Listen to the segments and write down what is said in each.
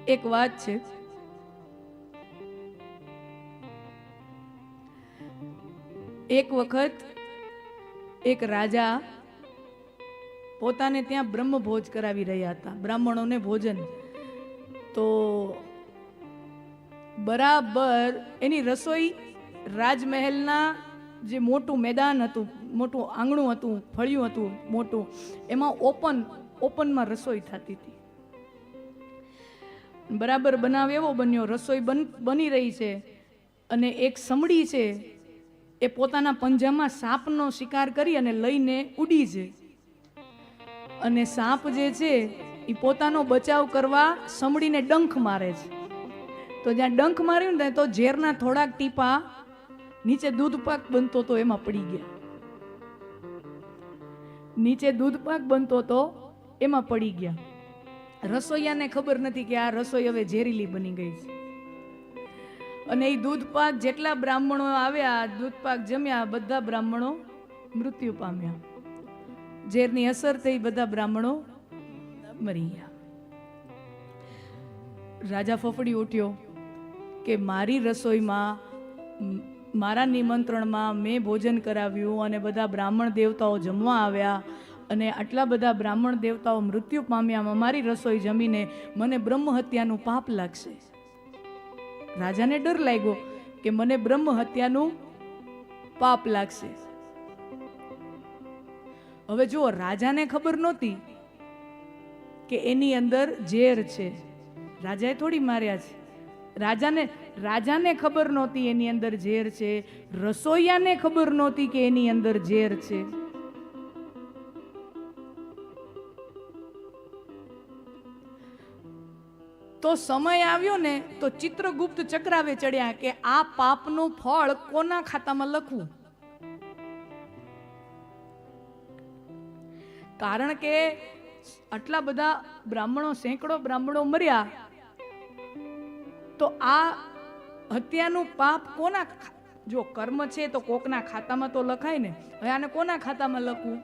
એક વાત છે, એક વખત એક રાજા પોતાને ત્યાં બ્રહ્મભોજ કરાવી રહ્યા હતા, બ્રાહ્મણોને ભોજન. તો બરાબર એની રસોઈ રાજમહેલના જે મોટું મેદાન હતું, મોટું આંગણું હતું, ફળિયું હતું મોટું, એમાં ઓપનમાં રસોઈ થતી હતી. બરાબર બનાવ એવો બન્યો, રસોઈ બની રહી છે અને એક સમડી છે એ પોતાના પંજામાં સાપનો શિકાર કરી અને લઈને ઉડી છે. અને સાપ જે છે એ પોતાનો બચાવ કરવા સમડીને ડંખ મારે છે. તો જ્યાં ડંખ માર્યું ને તો ઝેરના થોડાક ટીપા નીચે દૂધપાક બનતો તો એમાં પડી ગયા. નીચે દૂધપાક બનતો તો એમાં પડી ગયા. રસોઈયાને ખબર નથી કે આ રસોઈ હવે ઝેરીલી બની ગઈ છે. અને એ દૂધપાક જેટલા બ્રાહ્મણો આવ્યા, દૂધપાક જમ્યા, બધા બ્રાહ્મણો મૃત્યુ પામ્યા. ઝેરની અસર થઈ બધા બ્રાહ્મણો મરી ગયા. રાજા ફફડી ઉઠ્યો કે મારી રસોઈમાં, મારા નિમંત્રણમાં મેં ભોજન કરાવ્યું અને બધા બ્રાહ્મણ દેવતાઓ જમવા આવ્યા અને આટલા બધા બ્રાહ્મણ દેવતાઓ મૃત્યુ પામ્યા, મારી રસોઈ જમીને મને બ્રહ્મ હત્યાનું પાપ લાગશે. રાજાને ડર લાગ્યો કે મને બ્રહ્મ હત્યાનું પાપ લાગશે. હવે જુઓ, રાજાને ખબર નહોતી કે એની અંદર ઝેર છે. રાજાએ થોડી માર્યા છે. રાજાને ખબર નહોતી એની અંદર ઝેર છે. રસોઈયાને ખબર નહોતી કે એની અંદર ઝેર છે. તો સમય આવ્યો ને તો ચિત્રગુપ્ત ચક્રાવે ચડ્યા કે આ પાપનું ફળ કોના ખાતામાં લખવું. કારણ કે આટલા બધા બ્રાહ્મણો, સેંકડો બ્રાહ્મણો મર્યા, તો આ હત્યાનું પાપ કોના, જો કર્મ છે તો કોકના ખાતામાં તો લખાય ને. હવે આને કોના ખાતામાં લખવું?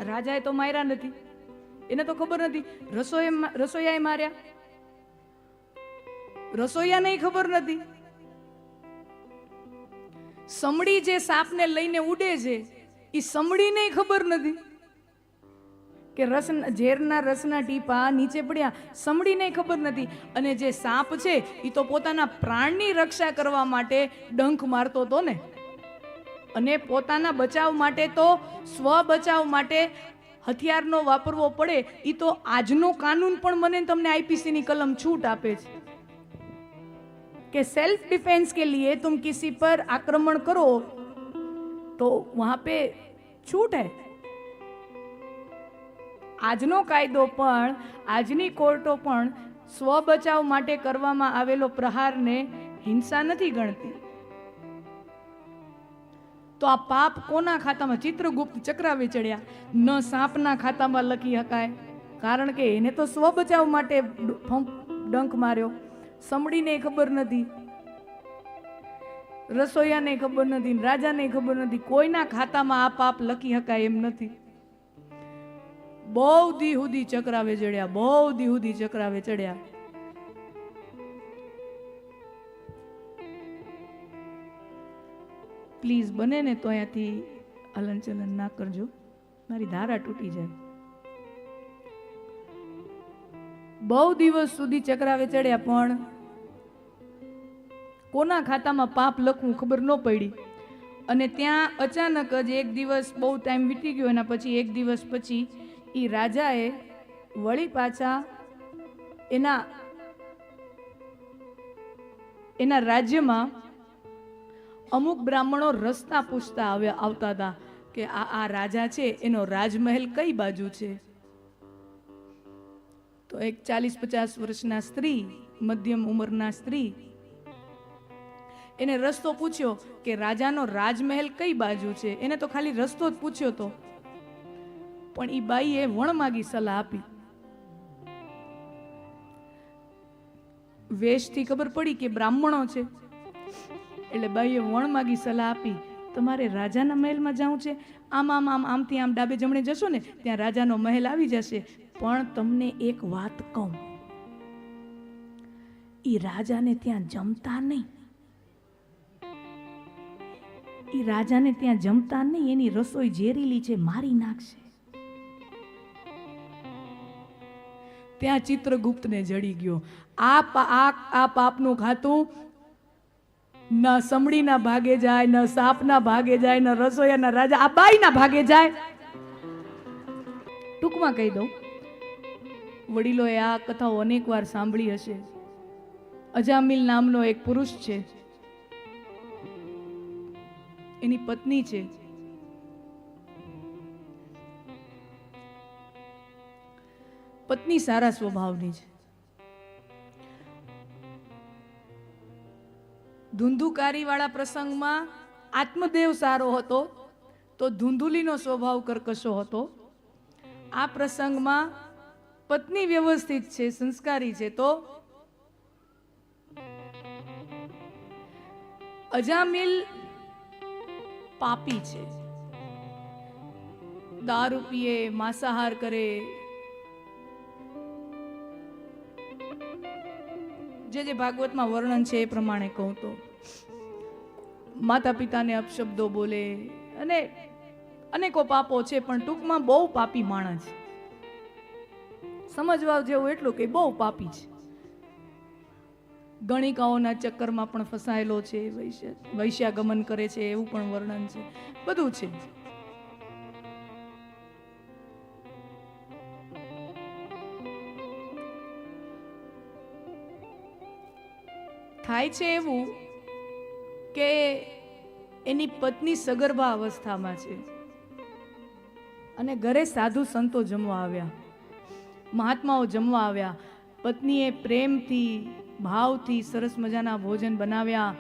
રાજાએ તો માર્યા નથી, એને તો ખબર નથી. રસોઈયાએ માર્યા, રસોઈયાને ખબર નથી. સમડી જે સાપને લઈને ઉડે છે એ સમડીને ખબર નથી કે ઝેરના રસના ટીપા નીચે પડ્યા, સમડીને ખબર નથી. અને જે સાપ છે એ તો પોતાના પ્રાણની રક્ષા કરવા માટે ડંખ મારતો હતો ને. અને પોતાના બચાવ માટે તો, સ્વ બચાવ માટે હથિયારનો વાપરવો પડે. એ તો આજનો કાનૂન પણ મને તમને આઈપીસીની કલમ છૂટ આપે છે कि सेल्फ डिफेंस के लिए तुम किसी पर आक्रमण करो तो वहां पे छूट है. આજનો કાયદો પણ, આજની કોર્ટો પણ સ્વ બચાવ માટે કરવામાં આવેલો પ્રહારને હિંસા નથી ગણતી. તો આ પાપ કોના ખાતામાં? ચિત્રગુપ્ત ચક્રાવે ચડ્યા. ન સાપના ખાતામાં લખી શકાય, કારણ કે એને તો સ્વ બચાવ માટે ડંખ માર્યો. સમડીને ખબર નથી, રસોઈયાને ખબર નથી, રાજાને ખબર નથી. કોઈના ખાતામાં આ પાપ લખી શકાય એમ નથી. બહુ દી સુધી ચક્રાવે ચડ્યા, બહુ દી સુધી ચક્રાવે ચડ્યા. પ્લીઝ બને ને તો અહીંયાથી હલન ચલન ના કરજો, મારી ધારા તૂટી જાય. બહુ દિવસ સુધી ચક્રાવે ચડ્યા પણ કોના ખાતામાં પાપ લખવું ખબર ન પડી. અને ત્યાં અચાનક જ એક દિવસ, બહુ ટાઈમ વીતી ગયો, એના પછી એક દિવસ પછી એ રાજાએ વળી પાછા એના રાજ્યમાં અમુક બ્રાહ્મણો રસ્તા પૂછતા આવતા હતા કે આ રાજા છે એનો રાજમહેલ કઈ બાજુ છે. તો એક 40-50 વર્ષના સ્ત્રી, મધ્યમ ઉંમરના સ્ત્રી, એને રસ્તો પૂછ્યો કે રાજાનો રાજમહેલ કઈ બાજુ છે. એને તો ખાલી રસ્તો જ પૂછ્યો તો, પણ ઈ બાઈએ વણમાગી સલાહ આપી. વેશથી ખબર પડી કે બ્રાહ્મણો છે, એટલે બાઈએ વણમાગી સલાહ આપી, તમારે રાજાના મહેલમાં જવું છે, આમથી આમ ડાબે જમણે જશો ને ત્યાં રાજાનો મહેલ આવી જશે. પણ તમને એક વાત કહું, એ રાજાને ત્યાં જમતા નહીં, એ રાજાને ત્યાં જમતા નહીં, એની રસોઈ ઝેરીલી છે, મારી નાખશે. ત્યાં ચિત્રગુપ્તને જડી ગયો. આ પાપનું ખાતું ન સમડીના ભાગે જાય, ન સાપના ભાગે જાય, ન રસોઈયાના રાજા આ બાઈના ભાગે જાય. ટૂંકમાં કહી દઉં, વડીલોએ આ કથાઓ અનેક વાર સાંભળી હશે. અજામિલ નામનો એક પુરુષ છે, એની પત્ની છે. પત્ની સારા સ્વભાવની છે. ધુંધુકારી વાળા પ્રસંગમાં આત્મદેવ સારો હતો તો ધુંધુલીનો સ્વભાવ કર્કશો હતો. આ પ્રસંગમાં પત્ની વ્યવસ્થિત છે, સંસ્કારી છે, તો અજામિલ પાપી છે. દારૂ પીએ, માંસાહાર કરે, જે ભાગવતમાં વર્ણન છે એ પ્રમાણે કહું તો માતા પિતાને અપશબ્દો બોલે અને અનેકો પાપો છે. પણ ટૂંકમાં બહુ પાપી માણસ છે. સમજવા જેવું એટલું કે બહુ પાપી છે. ગણિકાઓના ચક્કરમાં પણ ફસાયેલો છે, વૈશ્યાગમન કરે છે એવું પણ વર્ણન છે. બધું છે. થાય છે એવું કે એની પત્ની સગર્ભા અવસ્થામાં છે અને ઘરે સાધુ સંતો જમવા આવ્યા, મહાત્માઓ જમવા આવ્યા. પત્નીએ પ્રેમથી, ભાવથી સરસ મજાના ભોજન બનાવ્યા,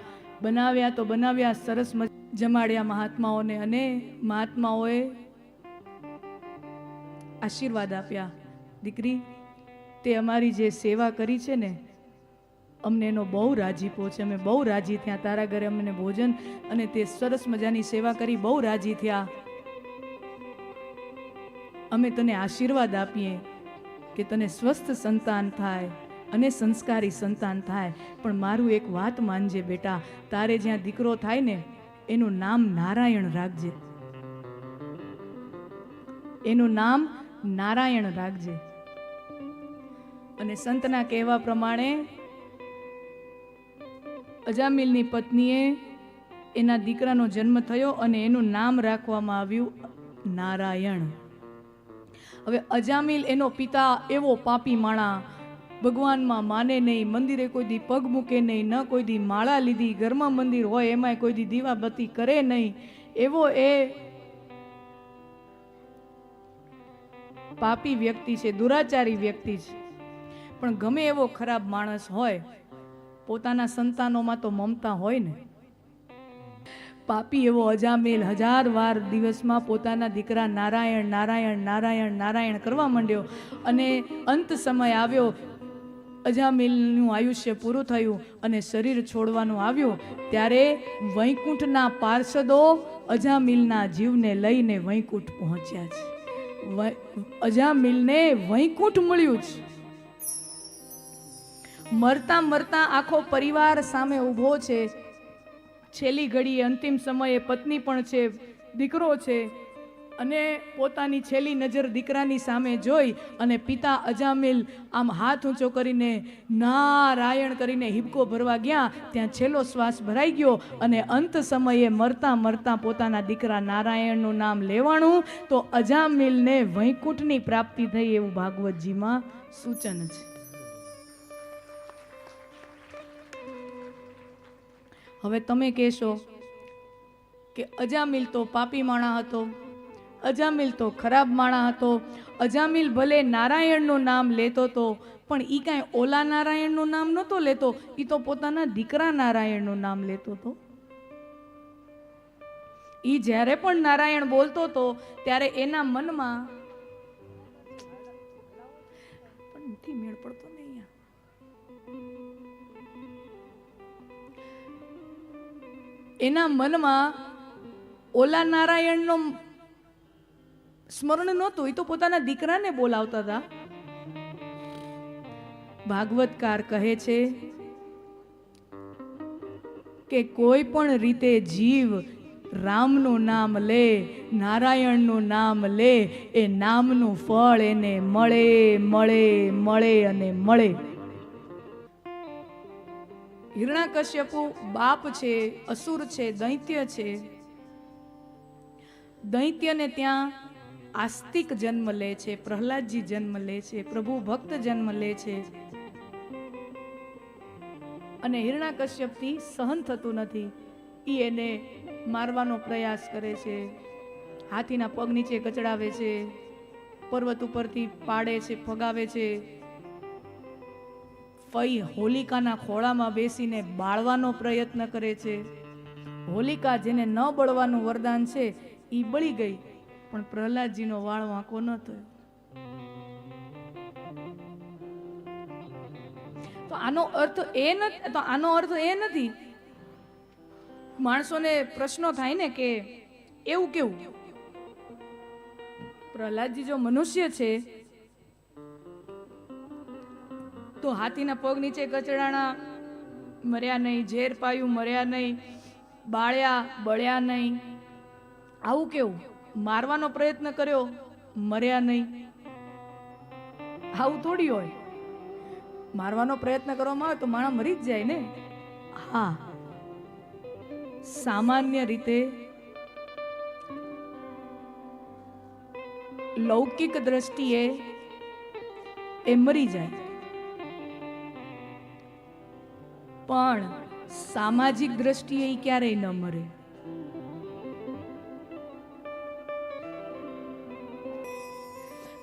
સરસ જમાડ્યા મહાત્માઓને, અને મહાત્માઓએ આશીર્વાદ આપ્યા. દીકરી, તે અમારી જે સેવા કરી છે ને, અમને એનો બહુ રાજીપો છે, અમે બહુ રાજી થયા. તારા ઘરે અમને ભોજન અને તે સરસ મજાની સેવા કરી, બહુ રાજી થયા. અમે તને આશીર્વાદ આપીએ કે તને સ્વસ્થ સંતાન થાય અને સંસ્કારી સંતાન થાય. પણ મારું એક વાત માનજે બેટા, તારે જ્યાં દીકરો થાય ને એનું નામ નારાયણ રાખજે, એનું નામ નારાયણ રાખજે. અને સંતના કહેવા પ્રમાણે અજામિલની પત્નીએ એના દીકરાનો જન્મ થયો અને એનું નામ રાખવામાં આવ્યું નારાયણ. હવે અજામિલ એનો પિતા એવો પાપી માણા, ભગવાનમાં માને નહીં, મંદિરે કોઈ દી પગ મૂકે નહીં, ન કોઈ દી માળા લીધી, ઘરમાં મંદિર હોય એમાંય કોઈ દી દીવાબત્તી કરે નહીં, એવો એ પાપી વ્યક્તિ છે, દુરાચારી વ્યક્તિ છે. પણ ગમે એવો ખરાબ માણસ હોય, પોતાના સંતાનોમાં તો મમતા હોય ને. પાપી એવો અજામિલ 1000 વાર દિવસમાં પોતાના દીકરા નારાયણ નારાયણ નારાયણ નારાયણ કરવા માંડ્યો. અને અંત સમય આવ્યો, અજામિલનું આયુષ્ય પૂરું થયું અને શરીર છોડવાનું આવ્યું, ત્યારે વૈકુંઠના પાર્ષદો અજામિલના જીવને લઈને વૈકુંઠ પહોંચ્યા છે. અજામિલને વૈકુંઠ મળ્યું છે. મરતા મરતા આખો પરિવાર સામે ઊભો છે. છેલ્લી ઘડીએ અંતિમ સમયે પત્ની પણ છે, દીકરો છે, અને પોતાની છેલ્લી નજર દીકરાની સામે જોઈ અને પિતા અજામિલ આમ હાથ ઊંચો કરીને નારાયણ કરીને હિબકો ભરવા ગયા. ત્યાં છેલ્લો શ્વાસ ભરાઈ ગયો અને અંત સમયે મરતા મરતા પોતાના દીકરા નારાયણનું નામ લેવાણું તો અજામિલને વૈકુંઠની પ્રાપ્તિ થઈ એવું ભાગવતજીમાં સૂચન છે. હવે તમે કહેશો કે અજામિલ તો પાપી માણા હતો, અજામિલ તો ખરાબ માણા હતો, અજામિલ ભલે નારાયણનું નામ લેતો તો પણ ઈ કાંઈ ઓલા નારાયણનું નામ નહોતો લેતો, ઈ તો પોતાના દીકરા નારાયણનું નામ લેતો હતો. ઈ જ્યારે પણ નારાયણ બોલતો હતો ત્યારે એના મનમાં પણ નથી મેળ પડતો ને અહીંયા. એના મનમાં ઓલા નારાયણનો સ્મરણ નહોતું, એ તો પોતાના દીકરાને બોલાવતા હતા. ભાગવતકાર કહે છે કે કોઈ પણ રીતે જીવ રામનું નામ લે, નારાયણનું નામ લે, એ નામનું ફળ એને મળે મળે મળે અને મળે. હિરણાકશ્યપુ બાપ છે, અસુર છે, દૈત્ય છે. દૈત્યને ત્યાં આસ્તિક જન્મ લે છે, પ્રહલાદજી જન્મ લે છે, પ્રભુ ભક્ત જન્મ લે છે. અને હિરણાકશ્યપથી સહન થતું નથી. ઈ એને મારવાનો પ્રયાસ કરે છે, હાથીના પગ નીચે કચડાવે છે, પર્વત ઉપરથી પાડે છે, ફગાવે છે. ફઈ હોલિકાના ખોળામાં બેસીને બાળવાનો પ્રયત્ન કરે છે. હોલિકા જેને ન બળવાનું વરદાન છે ઈ બળી ગઈ, પણ પ્રહલાદજીનો વાળ વાંકો ન થયો. તો આનો અર્થ એ નથી. માણસોને પ્રશ્નો થાય ને કે એવું કેવું, પ્રહલાદજી જો મનુષ્ય છે તો હાથીના પગ નીચે કચડાણા, મર્યા નહીં, ઝેર પાયું, મર્યા નહીં, બાળ્યા, બળ્યા નહીં. આવું કેવું? મારવાનો પ્રયત્ન કર્યો, મર્યા નહીં. આવું થોડી હોય. મારવાનો પ્રયત્ન કરવામાં આવે તો માણસ મરી જ જાય ને. હા, સામાન્ય રીતે લૌકિક દ્રષ્ટિએ એ મરી જાય, પણ સામાજિક દ્રષ્ટિએ એ ક્યારેય ન મરે.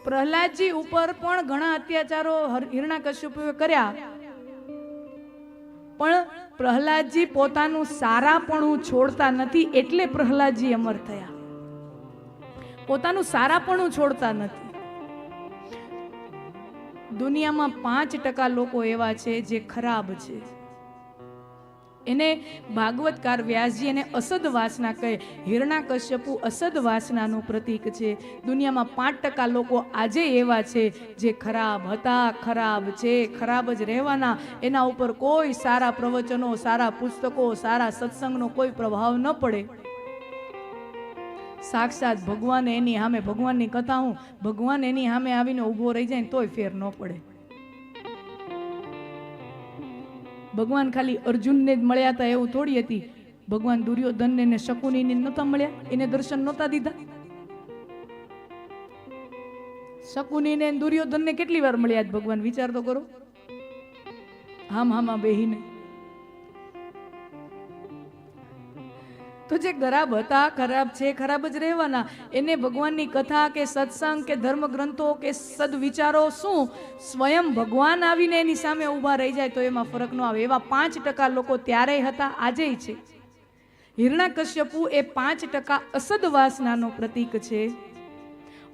પ્રહલાદજી ઉપર પણ ઘણા અત્યાચારો હિરણાકશ્યપુએ કર્યા, પણ પ્રહલાદજી પોતાનું સારાપણું છોડતા નથી, એટલે પ્રહલાદજી અમર થયા. પોતાનું સારાપણું છોડતા નથી. દુનિયામાં 5% લોકો એવા છે જે ખરાબ છે. એને ભાગવતકાર વ્યાસજી એને અસદ વાસના કહે. હિરણાકશ્યપુ અસદ વાસનાનું પ્રતીક છે. દુનિયામાં 5% લોકો આજે એવા છે જે ખરાબ હતા, ખરાબ છે, ખરાબ જ રહેવાના. એના ઉપર કોઈ સારા પ્રવચનો, સારા પુસ્તકો, સારા સત્સંગનો કોઈ પ્રભાવ ન પડે. સાક્ષાત ભગવાન એની સામે, ભગવાનની કથા હું, ભગવાન એની સામે આવીને ઊભો રહી જાય તોય ફેર ન પડે. ભગવાન ખાલી અર્જુનને જ મળ્યા હતા એવું થોડી હતી. ભગવાન દુર્યોધનને ને શકુનીને નહોતા મળ્યા, એને દર્શન નહોતા દીધા. શકુનીને દુર્યોધનને કેટલી વાર મળ્યા જ ભગવાન, વિચાર તો કરો. હામાં બેહીને. તો જે ખરાબ હતા, ખરાબ છે, ખરાબ જ રહેવાના. એને ભગવાનની કથા કે સત્સંગ કે ધર્મ ગ્રંથો કે સદવિચારો શું, સ્વયં ભગવાન આવીને એની સામે ઊભા રહી જાય તો એમાં ફરક ન આવે. એવા 5% લોકો ત્યારે હતા, આજેય છે. હિરણાકશ્યપુ એ 5% અસદ વાસનાનો પ્રતીક છે.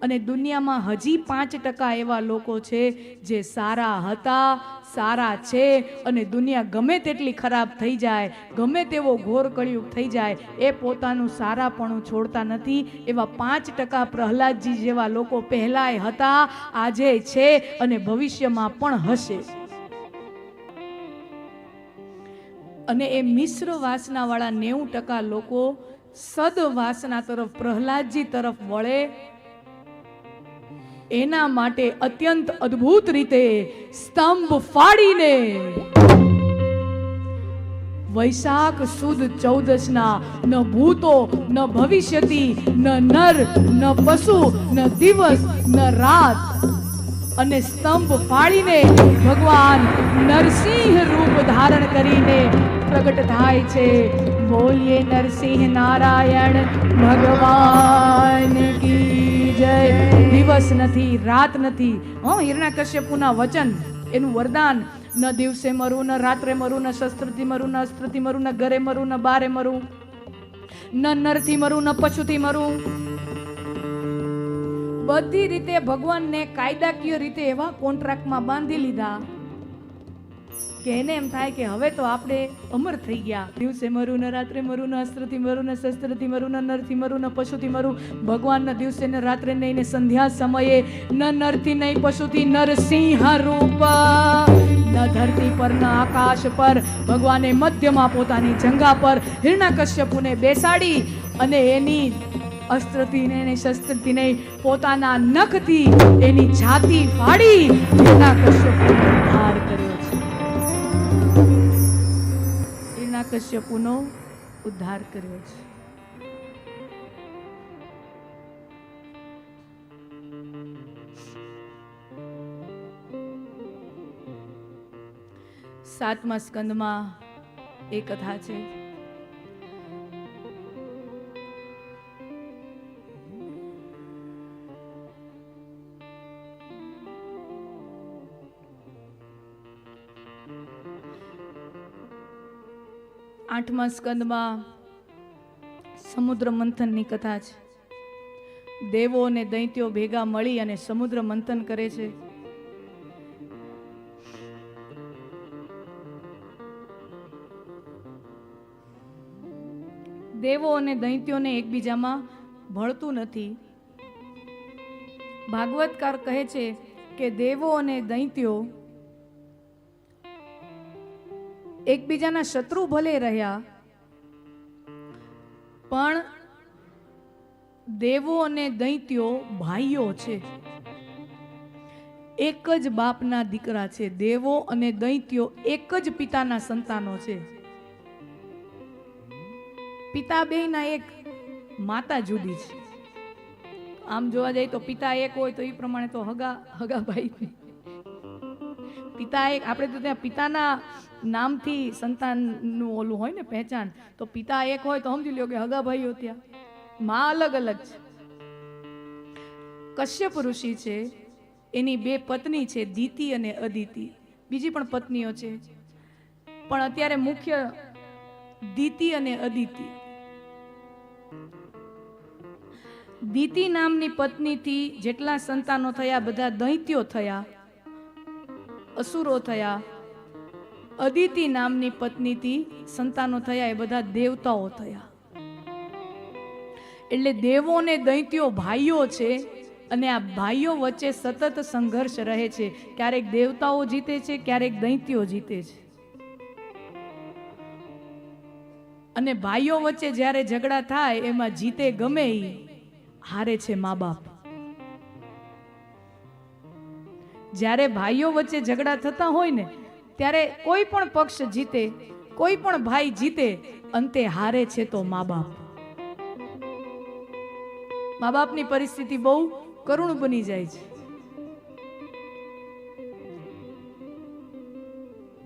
અને દુનિયામાં હજી 5% એવા લોકો છે જે સારા હતા, સારા છે. અને દુનિયા ગમે તેટલી ખરાબ થઈ જાય, ગમે તેવો ઘોર કળિયુગ થઈ જાય, એ પોતાનું સારાપણું છોડતા નથી. એવા 5% પ્રહલાદજી જેવા લોકો પહેલાય હતા, આજે છે અને ભવિષ્યમાં પણ હશે. અને એ મિશ્ર વાસના વાળા 90% લોકો સદ વાસના તરફ, પ્રહલાદજી તરફ વળે. એના માટે અત્યંત અદ્ભુત રીતે સ્તંભ ફાડીને વૈશાખ સુદ 14ના ન ભૂતો ન ભવિષ્યતિ ન નર ન પશુ ન દિવસ ન રાત, અને સ્તંભ ફાડીને ભગવાન નરસિંહ રૂપ ધારણ કરીને પ્રગટ થાય છે. બોલીએ નરસિંહ નારાયણ ભગવાન કી જય. દિવસ નથી, રાત નથી. હિરણાકશ્યપુના વચન, એનું વરદાન, ન દિવસે મરું, ન રાત્રે મરું, ન શસ્ત્રથી મરું, ન અસ્ત્રથી મરું, ન ઘરે મરું, ન બારે મરું, ન નરથી મરું, ન પશુથી મરું. બધી રીતે ભગવાનને કાયદાકીય રીતે એવા કોન્ટ્રાક્ટમાં બાંધી લીધા કે એને એમ થાય કે હવે તો આપણે અમર થઈ ગયા. દિવસે મરું ને રાત્રે મરું ને અસ્ત્રથી મરું ને શસ્ત્રથી મરું ને નરથી મરું ને પશુથી મરું. ભગવાનના દિવસે ને રાત્રે નહીં ને સંધ્યા સમયે ન નરથી નહીં પશુથી નરસિંહ રૂપ ન ધરતી પર ન આકાશ પર ભગવાને મધ્યમાં પોતાની જંગા પર હિરણ્યકશ્યપુને બેસાડી અને એની અસ્ત્રથી ને શસ્ત્રથી નહીં પોતાના નખથી એની છાતી ફાડી હિરણ્યકશ્યપુનો ઉદ્ધાર કર્યો છે. હિરણ્યકશ્યપુનો ઉદ્ધાર કર્યો છે. સાતમા સ્કંદમાં એ કથા છે. આઠમા સ્કંદમાં સમુદ્ર મંથનની કથા છે. દેવો અને દૈત્યો ભેગા મળી અને સમુદ્ર મંથન કરે છે. દેવો અને દૈત્યોને એકબીજામાં ભળતું નથી. ભાગવતકાર કહે છે કે દેવો અને દૈત્યો એકબીજાના શત્રુ ભલે રહ્યા, પણ દેવો અને દૈત્યો ભાઈઓ છે. એક જ બાપના દીકરા છે. દેવો અને દૈત્યો એક જ પિતાના સંતાનો છે. પિતા બેયના એક, માતા જુદી છે. આમ જોવા જાય તો પિતા એક હોય તો એ પ્રમાણે તો હગા ભાઈ. પિતા એક, આપણે તો ત્યાં પિતાના નામથી સંતાનનું ઓલું હોય ને પહેચાન, તો પિતા એક હોય તો સમજી લ્યો કે હગા ભાઈઓ. ત્યાં માં અલગ અલગ છે. કશ્યપ ઋષિ છે, એની બે પત્ની છે, દિતિ અને અદિતિ. બીજી પણ પત્નીઓ છે, પણ અત્યારે મુખ્ય દિતિ અને અદિતિ. દિતિ નામની પત્નીથી જેટલા સંતાનો થયા બધા દૈત્યો થયા, અસુરો થયા. અદિતિ નામની પત્નીથી સંતાનો થયા એ બધા દેવતાઓ થયા. એટલે દેવો અને દૈત્યો ભાઈઓ છે અને આ ભાઈઓ વચ્ચે સતત સંઘર્ષ રહે છે. ક્યારેક દેવતાઓ જીતે છે, ક્યારેક દૈત્યો જીતે છે. અને ભાઈઓ વચ્ચે જ્યારે ઝઘડા થાય એમાં જીતે ગમે ઈ, હારે છે મા બાપ. જ્યારે ભાઈઓ વચ્ચે ઝઘડા થતા હોય ને ત્યારે કોઈ પણ પક્ષ જીતે, કોઈ પણ ભાઈ જીતે, અંતે હારે છે તો મા બાપ. મા બાપની પરિસ્થિતિ બહુ કરુણ બની જાય છે.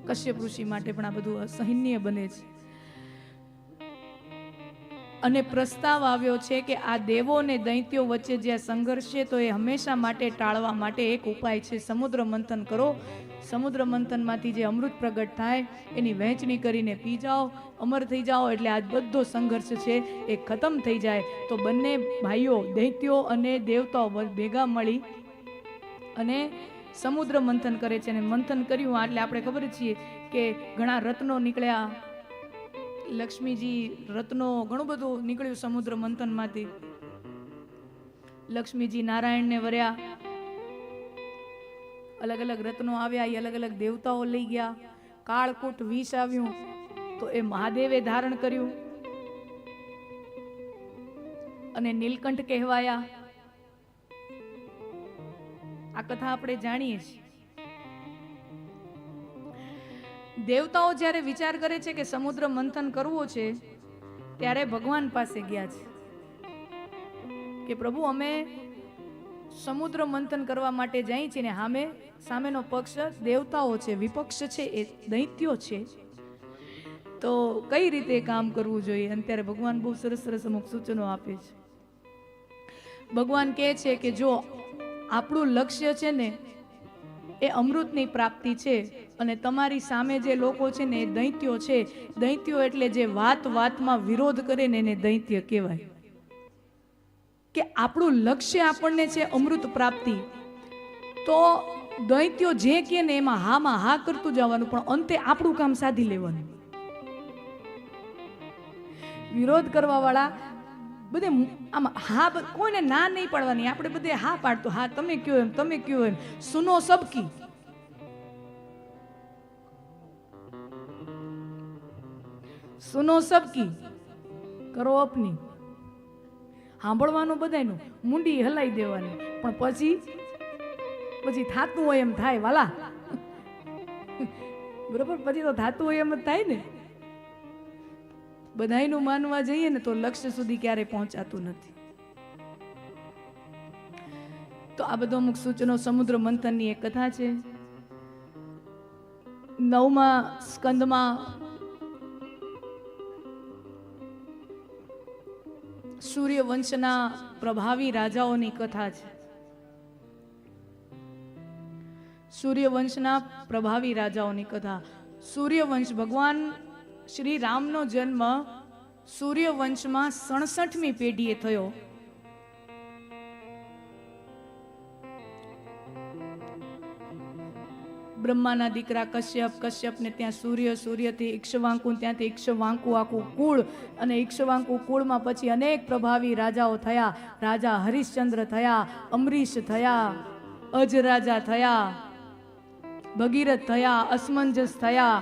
કશ્યપ ઋષિ માટે પણ આ બધું અસહનીય બને છે. અને પ્રસ્તાવ આવ્યો છે કે આ દેવો અને દૈત્યો વચ્ચે જે સંઘર્ષ છે તો એ હંમેશા માટે ટાળવા માટે એક ઉપાય છે, સમુદ્ર મંથન કરો. સમુદ્ર મંથનમાંથી જે અમૃત પ્રગટ થાય એની વહેંચણી કરીને પી જાઓ, અમર થઈ જાઓ, એટલે આ બધો સંઘર્ષ છે એ ખતમ થઈ જાય. તો બંને ભાઈઓ દૈત્યો અને દેવતાઓ ભેગા મળી અને સમુદ્ર મંથન કરે છે. અને મંથન કર્યું એટલે આપણે ખબર છીએ કે ઘણા રત્નો નીકળ્યા. લક્ષ્મીજી રત્નો ઘણું બધું નીકળ્યું સમુદ્ર મંથનમાંથી. લક્ષ્મીજી નારાયણને વર્યા, અલગ અલગ રત્નો આવ્યા, એ અલગ અલગ દેવતાઓ લઈ ગયા. કાળકૂટ વિષ આવ્યું તો એ મહાદેવે ધારણ કર્યું અને નીલકંઠ કહેવાયા. આ કથા આપણે જાણીએ છીએ. દેવતાઓ જ્યારે વિચાર કરે છે કે સમુદ્ર મંથન કરવો છે ત્યારે ભગવાન પાસે ગયા છે કે પ્રભુ અમે સમુદ્ર મંથન કરવા માટે જઈએ છીએ ને સામેનો પક્ષ દેવતાઓ છે, વિપક્ષ છે એ દૈત્યો છે, તો કઈ રીતે કામ કરવું જોઈએ. અને ત્યારે ભગવાન બહુ સરસ સરસ અમુક સૂચનો આપે છે. ભગવાન કહે છે કે જો આપણું લક્ષ્ય છે ને એ અમૃતની પ્રાપ્તિ છે અને તમારી સામે જે લોકો છે ને એ દૈત્યો છે. દૈત્યો એટલે જે વાત વાતમાં વિરોધ કરે ને એને દૈત્ય કહેવાય. કે આપણું લક્ષ્ય આપણને છે અમૃત પ્રાપ્તિ, તો દૈત્યો જે કે ને એમાં હામાં હા કરતું જવાનું, પણ અંતે આપણું કામ સાધી લેવાનું. વિરોધ કરવા વાળા બધે આમ હા, કોઈને ના નહીં પાડવાની, આપણે બધે હા પાડતો, હા તમે કયો એમ, તમે કયો એમ, સુનો સબકી. સુનો સબકી, કરો અપની. સાંભળવાનું બધાયનું, મુંડી હલાઈ દેવાની, પણ પછી થાતું હોય એમ થાય વાલા. બરોબર, પછી તો થાતું હોય એમ જ થાય ને. બધાયનું માનવા જઈએ ને તો લક્ષ્ય સુધી ક્યારે પહોંચાતું નથી. તો આ બધો અમુક સૂચનો સમુદ્ર મંથનની એક કથા છે. 9મા સ્કંદમાં સૂર્યવંશના પ્રભાવી રાજાઓની કથા છે. સૂર્યવંશના પ્રભાવી રાજાઓની કથા. સૂર્યવંશ, ભગવાન શ્રી રામનો જન્મ સૂર્યવંશમાં 67મી પેઢીએ થયો. બ્રહ્માના દીકરા કશ્યપ, કશ્યપને ત્યાં સૂર્ય, સૂર્યથી ઈક્ષ્વાકુ, ત્યાંથી ઈક્ષ્વાકુ આખું કુળ, અને ઈક્ષ્વાકુ કુળમાં પછી અનેક પ્રભાવી રાજાઓ થયા. રાજા હરિશ્ચંદ્ર થયા, અમરીશ થયા, અજ રાજા થયા, ભગીરથ થયા, અસમંજસ થયા.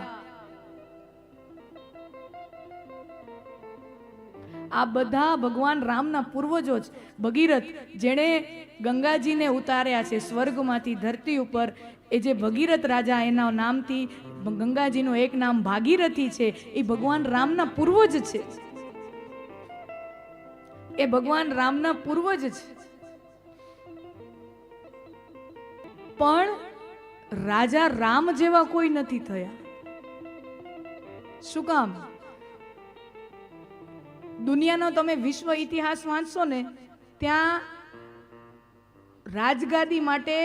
આ બધા ભગવાન રામના પૂર્વજો જ. ભગીરથ જેણે ગંગાજીને ઉતાર્યા છે સ્વર્ગમાંથી ધરતી ઉપર, એ જે ભગીરથ રાજા, એના નામથી ગંગાજીનું એક નામ ભાગીરથી છે. એ ભગવાન રામના પૂર્વજ છે. એ ભગવાન રામના પૂર્વજ છે. પણ રાજા રામ જેવા કોઈ નથી થયા. શું કામ? દુનિયાનો તમે વિશ્વ ઇતિહાસ વાંચશો ને, ત્યાં રાજગાદી માટે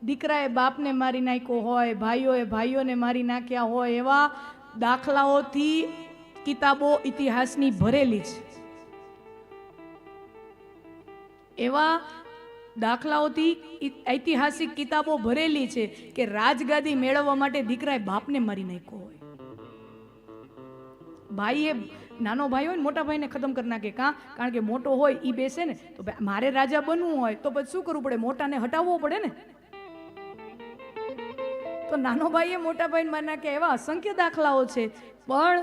દીકરાએ બાપને મારી નાખ્યો હોય, ભાઈઓએ ભાઈઓને મારી નાખ્યા હોય, એવા દાખલાઓથી કિતાબો ઇતિહાસની ભરેલી છે. એવા દાખલાઓથી ઐતિહાસિક કિતાબો ભરેલી છે કે રાજગાદી મેળવવા માટે દીકરાએ બાપને મારી નાખ્યો હોય. ભાઈએ, નાનો ભાઈ હોય ને મોટા ભાઈને ખતમ કરી નાખે. કારણ કે મોટો હોય એ બેસે ને, તો મારે રાજા બનવું હોય તો પછી શું કરવું પડે? મોટાને હટાવવો પડે ને. તો નાનો ભાઈએ મોટા ભાઈને મારી નાખે. એવા અસંખ્ય દાખલાઓ છે. પણ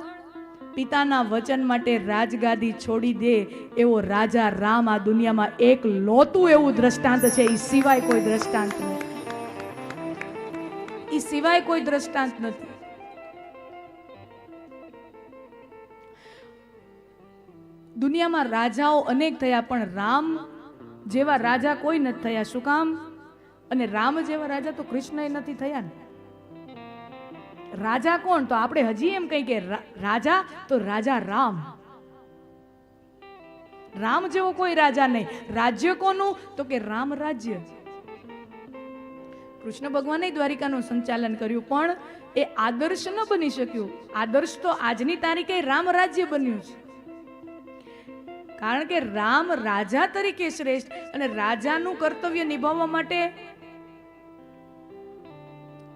પિતાના વચન માટે રાજગાદી છોડી દે એવો રાજા રામ આ દુનિયામાં એક લોતું એવું દ્રષ્ટાંત છે. એ સિવાય કોઈ દ્રષ્ટાંત નથી. એ સિવાય કોઈ દ્રષ્ટાંત નથી. દુનિયામાં રાજાઓ અનેક થયા, પણ રામ જેવા રાજા કોઈ નથી થયા. શું કામ? અને રામ જેવા રાજા તો કૃષ્ણએ નથી થયા ને. રાજા કોણ? તો આપણે હજી એમ કહી કે રાજા તો રાજા રામ. રામ જેવો કોઈ રાજા નહીં. રાજ્ય કોનું? તો કે રામ રાજ્ય. કૃષ્ણ ભગવાને દ્વારિકાનું સંચાલન કર્યું, પણ એ આદર્શ ન બની શક્યું. આદર્શ તો આજની તારીખે રામ રાજ્ય બન્યું છે. કારણ કે રામ રાજા તરીકે શ્રેષ્ઠ, અને રાજાનું કર્તવ્ય નિભાવવા માટે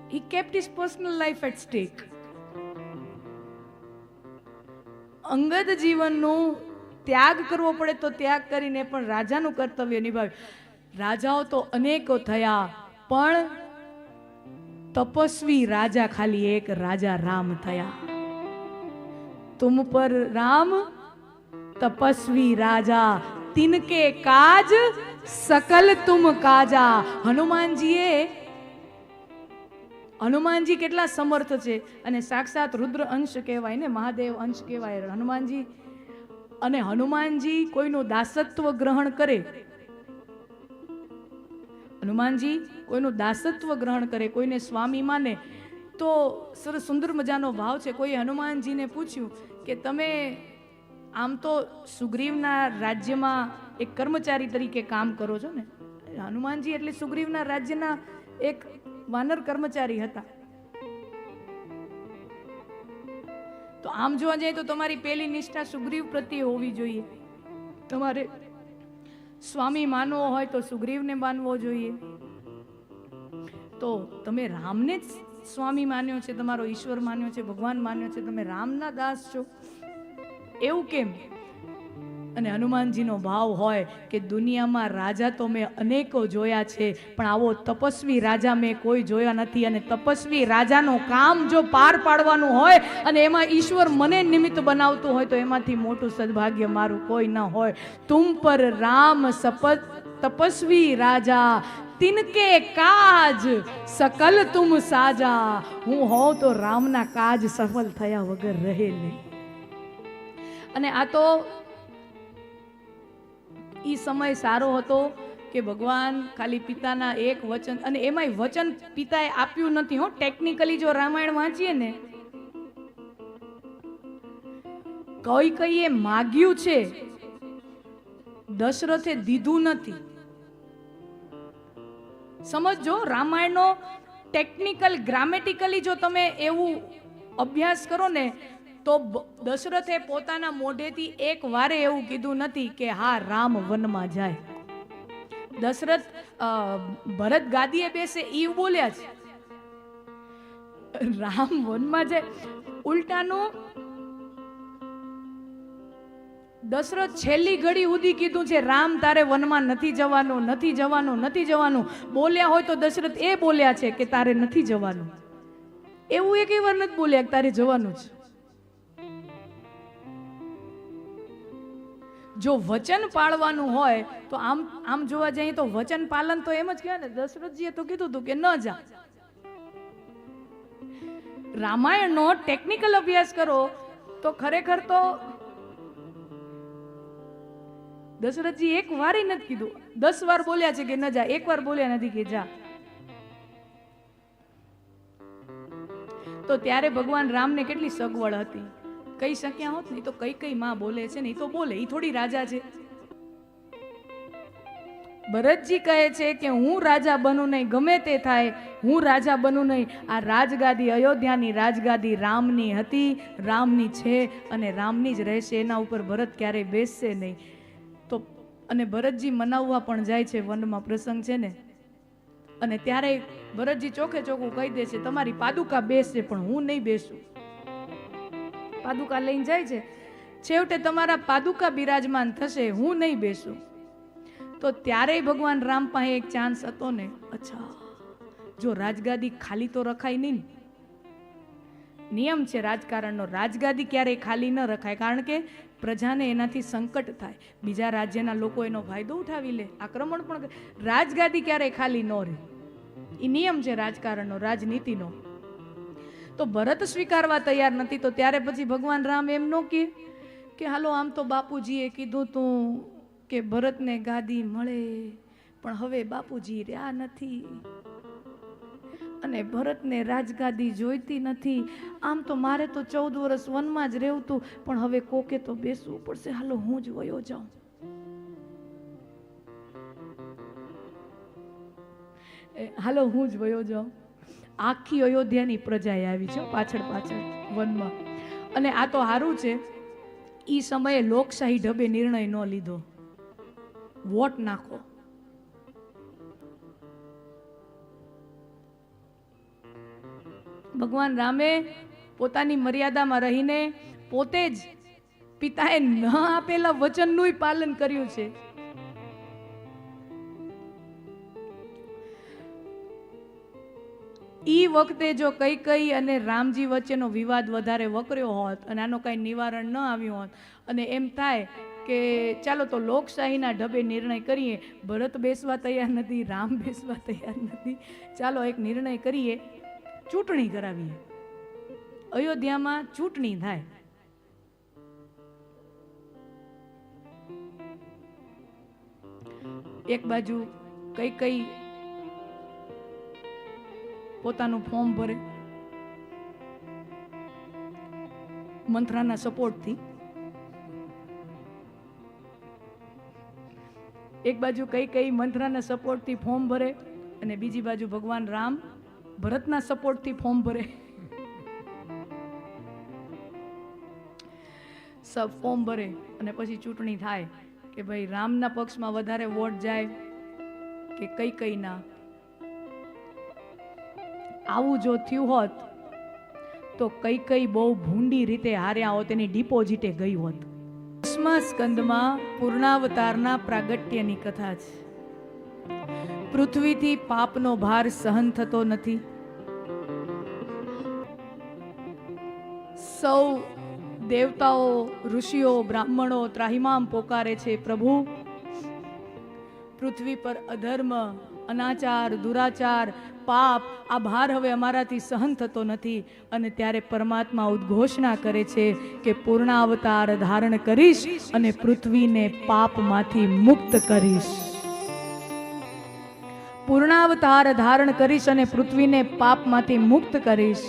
he kept his personal life at stake. અંગત જીવનનું ત્યાગ કરવો પડે તો ત્યાગ કરીને પણ રાજાનું કર્તવ્ય નિભાવ્યું. રાજાઓ તો અનેકો થયા, પણ તપસ્વી રાજા ખાલી એક રાજા રામ થયા. તુમ પર રામ તપસ્વી રાજા, તિનકે કાજ સકલ તુમ કાજા. હનુમાનજી કેટલા સમર્થ છે, અને સાક્ષાત રુદ્ર અંશ કહેવાય ને, મહાદેવ અંશ કહેવાય હનુમાનજી. અને હનુમાનજી કોઈનું દાસત્વ ગ્રહણ કરે, હનુમાનજી કોઈનું દાસત્વ ગ્રહણ કરે, કોઈને સ્વામી માને, તો સરસ સુંદર મજાનો ભાવ છે. કોઈ હનુમાનજીને પૂછ્યું કે તમે આમ તો સુગ્રીવના રાજ્યમાં એક કર્મચારી તરીકે કામ કરો છો ને. હનુમાનજી એટલે સુગ્રીવના રાજ્યના એક વાનર કર્મચારી હતા. તો આમ જોવા જઈએ તો તમારી પહેલી નિષ્ઠા સુગ્રીવ પ્રત્યે હોવી જોઈએ. તમારે સ્વામી માનવો હોય તો સુગ્રીવને માનવો જોઈએ. તો તમે રામને જ સ્વામી માન્યો છે, તમારો ઈશ્વર માન્યો છે, ભગવાન માન્યો છે, તમે રામના દાસ છો, એવું કેમ? અને હનુમાનજીનો ભાવ હોય કે દુનિયામાં રાજા તો મેં અનેકો જોયા છે, પણ આવો તપસ્વી રાજા મેં કોઈ જોયા નથી. અને તપસ્વી રાજાનું કામ જો પાર પાડવાનું હોય અને એમાં ઈશ્વર મને નિમિત્ત બનાવતું હોય તો એમાંથી મોટું સદભાગ્ય મારું કોઈ ન હોય. તુમ પર રામ સપત તપસ્વી રાજા, તિનકે કાજ સકલ તુમ સાજા. હું હોઉં તો રામના કાજ સફળ થયા વગર રહે નહીં. અને આ તો ઈ સમય સારો હતો કે ભગવાન ખાલી પિતાના એક વચન, અને એમાંય વચન પિતાએ આપ્યું નથી હો. ટેકનિકલી જો રામાયણ વાંચીએ ને, કઈ માગ્યું છે, દશરથે દીધું નથી. સમજો, રામાયણનો ટેકનિકલ ગ્રામેટિકલી જો તમે એવું અભ્યાસ કરો ને તો દશરથે પોતાના મોઢેથી એક વારે એવું કીધું નથી કે હા રામ વનમાં જાય. દશરથ ભરત ગાદીએ બેસે ઈ બોલ્યા છે, રામ વનમાં જાય ઉલટાનું દશરથ છેલ્લી ઘડી સુધી કીધું છે રામ તારે વનમાં નથી જવાનું, નથી જવાનું, નથી જવાનું. બોલ્યા હોય તો દશરથ એ બોલ્યા છે કે તારે નથી જવાનું. એવું એક વાર નથી બોલ્યા કે તારે જવાનું છે. જો વચન પાળવાનું હોય તો આમ જોવા જઈએ તો વચન પાલન તો એમ જ કહેવાય ને. દશરથજીએ તો કીધું હતું કે ન જા. રામાયણનો ટેકનિકલ અભ્યાસ કરો તો ખરેખર તો દશરથજી એક વાર નથી કીધું, 10 વાર બોલ્યા છે કે ન જા, એક વાર બોલ્યા નથી કે જા. તો ત્યારે ભગવાન રામને કેટલી સગવડ હતી. કહી શક્યા હોત ને તો કઈ માં બોલે છે ને, એ તો બોલે, એ થોડી રાજા છે. ભરતજી કહે છે કે હું રાજા બનું નહીં, ગમે તે થાય હું રાજા બનું નહીં. આ રાજગાદી, અયોધ્યાની રાજગાદી રામની હતી, રામની છે અને રામની જ રહેશે. એના ઉપર ભરત ક્યારેય બેસશે નહીં. તો અને ભરતજી મનાવવા પણ જાય છે, વનમાં પ્રસંગ છે ને, અને ત્યારે ભરતજી ચોખે ચોખ્ખું કહી દે છે તમારી પાદુકા બેસશે પણ હું નહીં બેસું. પાદુકા લઈને જાય છે, છેવટે તમારા પાદુકા બિરાજમાન થશે, હું નહીં બેસું. તો ત્યારે ભગવાન રામ પાસે એક ચાન્સ હતો ને. અચ્છા, જો રાજગાદી ખાલી તો રખાય નહીં. નિયમ છે રાજકારણનો, રાજગાદી ક્યારેય ખાલી ન રખાય, કારણ કે પ્રજાને એનાથી સંકટ થાય, બીજા રાજ્યના લોકો એનો ફાયદો ઉઠાવી લે, આક્રમણ પણ. રાજગાદી ક્યારેય ખાલી ન રહે, એ નિયમ છે રાજકારણનો, રાજનીતિનો. તો ભરત સ્વીકારવા તૈયાર નથી. તો ત્યારે પછી ભગવાન રામ એમ નો કે હાલો આમ તો બાપુજીએ કીધું તું કે ભરતને ગાદી મળે, પણ હવે બાપુજી રહ્યા નથી અને ભરતને રાજગાદી જોઈતી નથી. આમ તો મારે તો 14 વર્ષ વનમાં જ રહેવું તું, પણ હવે કોકે તો બેસવું પડશે, હાલો હું જ વયો જાઉં. હાલો હું જ વયો જાઉં. આખી અયોધ્યાની પ્રજાએ આવી છે પાછળ વનમાં. અને આ તો સારું છે, ઈ સમયે લોકશાહી ઢબે નિર્ણય ન લીધો, વોટ નાખો. ભગવાન રામે પોતાની મર્યાદામાં રહીને પોતે જ પિતાએ ન આપેલા વચનનું પાલન કર્યું છે. ઈ વખતે જો કઈ અને રામજી વચ્ચેનો વિવાદ વધારે વકર્યો હોત અને આનો કઈ નિવારણ ન આવ્યું હોત, અને એમ થાય કે ચાલો તો લોકશાહીના ઢબે નિર્ણય કરીએ, ભરત બેસવા તૈયાર નથી, રામ બેસવા તૈયાર નથી, ચાલો એક નિર્ણય કરીએ, ચૂંટણી કરાવીએ, અયોધ્યામાં ચૂંટણી થાય. એક બાજુ કઈ પોતાનું ફોર્મ ભરે મંત્રાના સપોર્ટથી, એક બાજુ કઈ મંત્રાના સપોર્ટથી ફોર્મ ભરે અને બીજી બાજુ ભગવાન રામ ભરતના સપોર્ટથી ફોર્મ ભરે. સબ ફોર્મ ભરે અને પછી ચૂંટણી થાય કે ભાઈ રામના પક્ષમાં વધારે વોટ જાય કે કઈ ના. આવું જો થયું હોત તો કઈ કઈ બહુ ભૂંડી રીતે હાર્યા હોત, એની ડિપોઝિટે ગઈ હોત. 10મા સ્કંદમાં પૂર્ણાવતારના પ્રાગટ્યની કથા છે. પૃથ્વીથી પાપનો ભાર સહન થતો નથી. સૌ દેવતાઓ, ઋષિઓ, બ્રાહ્મણો ત્રાહિમામ પોકારે છે, પ્રભુ પૃથ્વી પર અધર્મ, અનાચાર, દુરાચાર, પાપ, આ ભાર હવે અમારાથી સહન થતો નથી. અને ત્યારે પરમાત્મા ઉદ્ઘોષણા કરે છે કે પૂર્ણાવતાર ધારણ કરીશ અને પૃથ્વીને પાપમાંથી મુક્ત કરીશ. પૂર્ણાવતાર ધારણ કરીશ અને પૃથ્વીને પાપમાંથી મુક્ત કરીશ.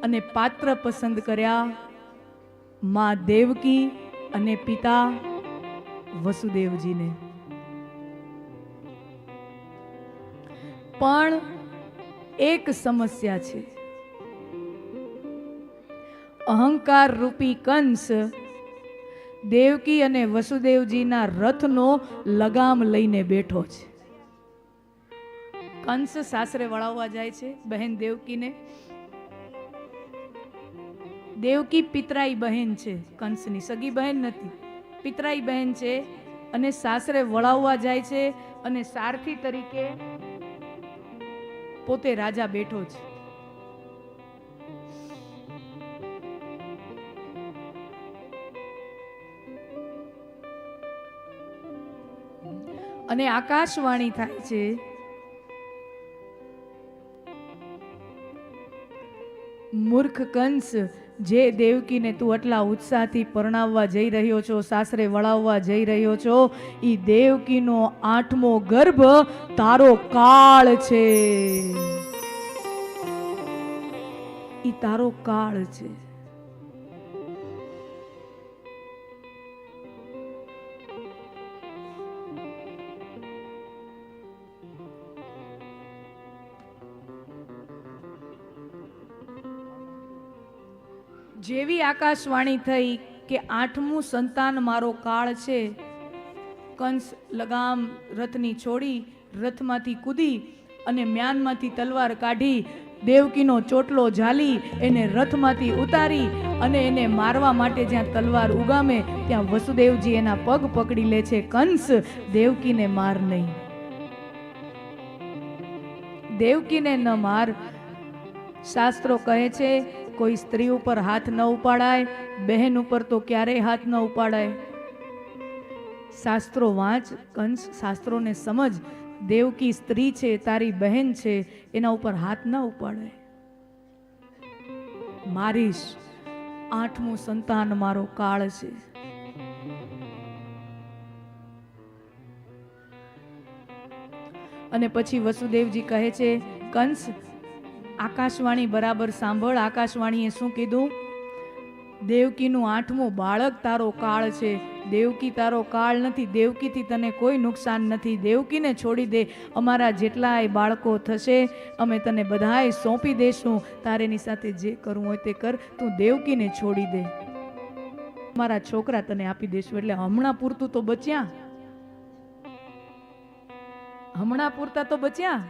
અને પાત્ર પસંદ કર્યા માં દેવકી અને પિતા વસુદેવજીને. પણ એક સમસ્યા છે. અહંકાર રૂપી કંસ દેવકી અને વસુદેવજીના રથનો લગામ લઈને બેઠો છે. કંસ સાસરે વળાવવા જાય છે બહેન દેવકીને. દેવકી પિતરાઈ બહેન છે, કંસની સગી બહેન નથી, પિતરાઈ બહેન છે. અને સાસરે વળાવવા જાય છે અને સારથી તરીકે પોતે રાજા બેઠો છે. અને આકાશવાણી થાય છે, મૂર્ખ કંસ, જે દેવકીને તું આટલા ઉત્સાહથી પરણાવવા જઈ રહ્યો છો, સાસરે વળાવવા જઈ રહ્યો છો, ઈ દેવકીનો 8મો ગર્ભ તારો કાળ છે. ઈ તારો કાળ છે. જેવી આકાશવાણી થઈ કે 8મું સંતાન મારો કાળ છે, કંસ લગામ રથની છોડી રથમાંથી કૂદી અને મ્યાનમાંથી તલવાર કાઢી દેવકીનો ચોટલો ઝાલી એને રથમાંથી ઉતારી અને એને મારવા માટે જ્યાં તલવાર ઉગામે ત્યાં વસુદેવજી એના પગ પકડી લે છે. કંસ, દેવકીને માર નહીં, દેવકીને ન માર. શાસ્ત્રો કહે છે કોઈ સ્ત્રી ઉપર હાથ ન ઉપાડાય, બહેન ઉપર તો ક્યારેય હાથ ન ઉપાડાય. શાસ્ત્રો વાંચ કંસ, શાસ્ત્રોને સમજ. દેવકી સ્ત્રી છે, તારી બહેન છે, એના ઉપર હાથ ન ઉપાડાય. મારીશ, 8મું સંતાન મારો કાળ છે. અને પછી વસુદેવજી કહે છે, કંસ આકાશવાણી બરાબર સાંભળ. આકાશવાણીએ શું કીધું? દેવકીનું 8મું બાળક તારો કાળ છે. દેવકી તારો કાળ નથી, દેવકીથી તને કોઈ નુકસાન નથી. દેવકીને છોડી દે, અમારા જેટલાય બાળકો થશે અમે તને બધાય સોંપી દેશું, તારે એની સાથે જે કરવું હોય તે કર, તું દેવકીને છોડી દે, મારા છોકરા તને આપી દેશું. એટલે હમણાં પૂરતું તો બચ્યા, હમણાં પૂરતા તો બચ્યા,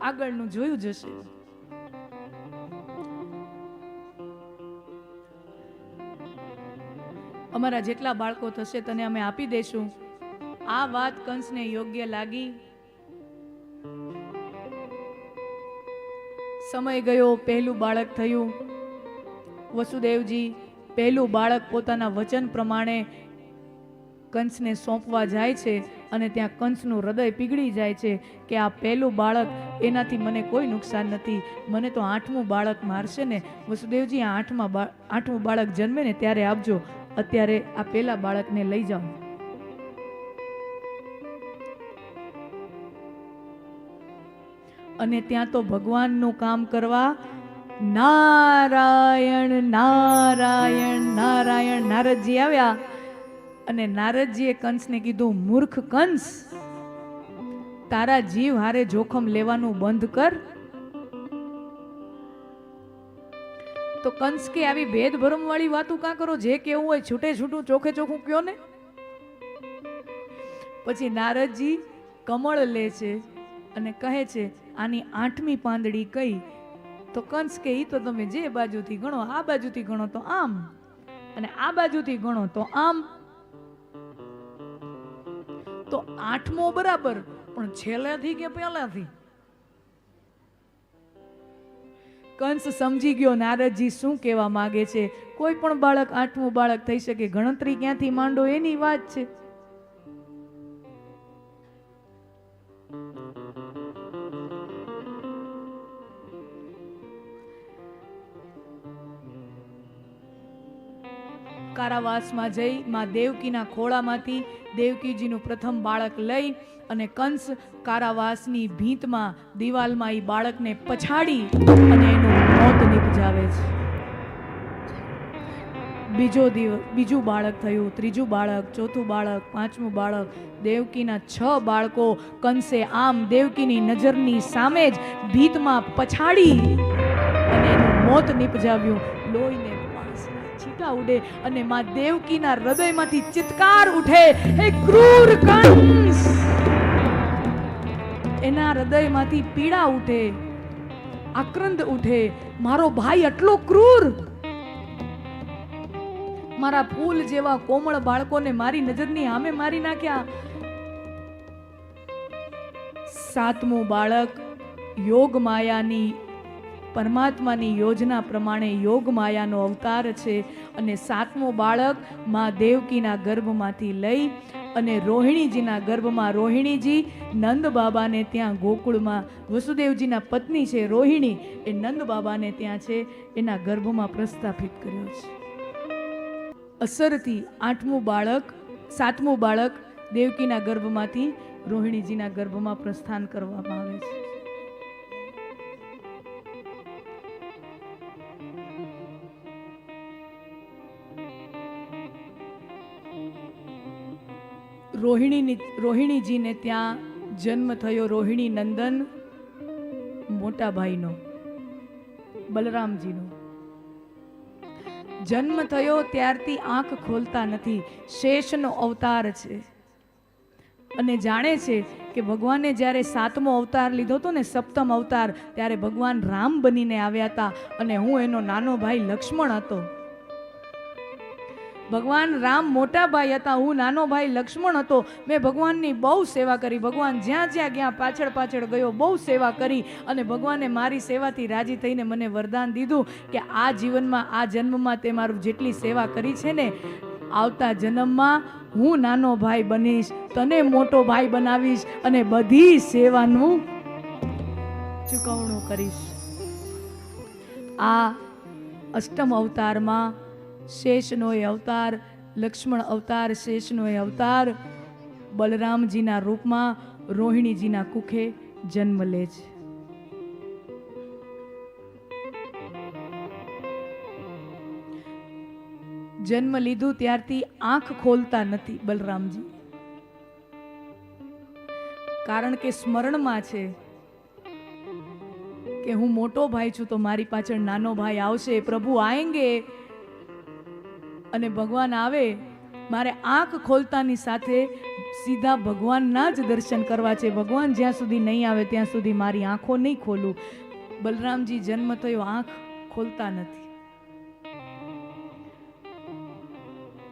આગળનું જોયું જશે. અમારા જેટલા બાળકો થશે તને અમે આપી દેશું. આ વાત કંસને યોગ્ય લાગી. સમય ગયો, પહેલું બાળક થયું. વસુદેવજી પહેલું બાળક પોતાના વચન પ્રમાણે કંસને સોંપવા જાય છે અને ત્યાં કંસનું હૃદય પીગળી જાય છે કે આ પહેલું બાળક, એનાથી મને કોઈ નુકસાન નથી, મને તો 8મું બાળક મારશે ને. વસુદેવજી આ 8મું બાળક જન્મે ને ત્યારે આપજો, અત્યારે આ પહેલા બાળકને લઈ જાઓ. અને ત્યાં તો ભગવાનનું કામ કરવા નારાયણ નારાયણ નારાયણ નારદજી આવ્યા. અને નારદજીએ કંસને કીધું, મૂર્ખ કંસ, તારા જીવ હારે જોખમ લેવાનું બંધ કર. તો કંસ કે આવી ભેદ ભરમ વાળી વાતું કાં કરો, જે કેવું હોય છૂટે છૂટું ચોખે ચોખ્ખું કયો ને. પછી નારદજી કમળ લે છે અને કહે છે આની 8મી પાંદડી કઈ? તો કંસ કે ઈ તો તમે જે બાજુથી ગણો, આ બાજુથી ગણો તો આમ, અને આ બાજુથી ગણો તો આમ. તો 8મો બરાબર, પણ છેલ્લેથી કે પહેલાથી? કંસ સમજી ગયો નારદજી શું કહેવા માંગે છે. કોઈ પણ બાળક 8મું બાળક થઈ શકે, ગણતરી ક્યાંથી માંડો એની વાત છે. કારાવાસમાં જઈ માં દેવકીના ખોળામાંથી દેવકીજીનું પ્રથમ બાળક લઈ અને કંસ કારાવાસની ભીંતમાં દિવાલમાં એ બાળકને પછાડી અને એનું મોત નિપજાવે છે. બીજું બાળક થયું, ત્રીજું બાળક, ચોથું બાળક, 5મું બાળક. દેવકીના 6 બાળકો કંસે આમ દેવકીની નજરની સામે જ ભીતમાં પછાડી અને એનું મોત નિપજાવ્યું. લોહીને છીટા ઉડે અને માં દેવકીના હૃદયમાંથી ચિત્કાર ઉઠે, હે ક્રૂર કંસ! એના હૃદયમાંથી પીડા ઉઠે, આક્રંદ ઉઠે. મારો ભાઈ આટલો ક્રૂર! મારા ફૂલ જેવા કોમળ બાળકોને મારી નજરની સામે મારી નાખ્યા. 7મું બાળક યોગ માયાની, પરમાત્માની યોજના પ્રમાણે યોગ માયાનો અવતાર છે. અને 7મું બાળક માં દેવકીના ગર્ભમાંથી લઈ અને રોહિણીજીના ગર્ભમાં, રોહિણીજી નંદ બાબાને ત્યાં ગોકુળમાં, વસુદેવજીના પત્ની છે રોહિણી, એ નંદ બાબાને ત્યાં છે એના ગર્ભમાં પ્રસ્થાપિત કર્યો છે. અસરથી 7મું બાળક દેવકીના ગર્ભમાંથી રોહિણીજીના ગર્ભમાં પ્રસ્થાન કરવામાં આવે છે. રોહિણીજીને ત્યાં જન્મ થયો, રોહિણી નંદન મોટા ભાઈનો, બલરામજીનો જન્મ થયો. ત્યારથી આંખ ખોલતા નથી, શેષનો અવતાર છે. અને જાણે છે કે ભગવાને જ્યારે 7મો અવતાર લીધો હતો ને, સપ્તમ અવતાર, ત્યારે ભગવાન રામ બનીને આવ્યા હતા અને હું એનો નાનો ભાઈ લક્ષ્મણ હતો. ભગવાન રામ મોટા ભાઈ હતા, હું નાનો ભાઈ લક્ષ્મણ હતો. મેં ભગવાનની બહુ સેવા કરી. ભગવાન જ્યાં જ્યાં ગયા પાછળ પાછળ ગયો, બહુ સેવા કરી. અને ભગવાને મારી સેવાથી રાજી થઈને મને વરદાન દીધું કે આ જીવનમાં, આ જન્મમાં તે મારું જેટલી સેવા કરી છે ને, આવતા જન્મમાં હું નાનો ભાઈ બનીશ, તને મોટો ભાઈ બનાવીશ અને બધી સેવાનું ચૂકવણું કરીશ. આ અષ્ટમ અવતારમાં શેષનો એ અવતાર, લક્ષ્મણ અવતાર, શેષનો એ અવતાર બલરામજીના રૂપમાં રોહિણીજીના કુખે જન્મ લે છે. જન્મ લીધું ત્યારથી આંખ ખોલતા નથી બલરામજી, કારણ કે સ્મરણમાં છે કે હું મોટો ભાઈ છું તો મારી પાછળ નાનો ભાઈ આવશે, પ્રભુ આએંગે. અને ભગવાન આવે, મારે આંખ ખોલતાની સાથે સીધા ભગવાનના જ દર્શન કરવા છે. ભગવાન જ્યાં સુધી નહીં આવે ત્યાં સુધી મારી આંખો નહીં ખોલું. બલરામજી જન્મ થયો, આંખ ખોલતા નથી.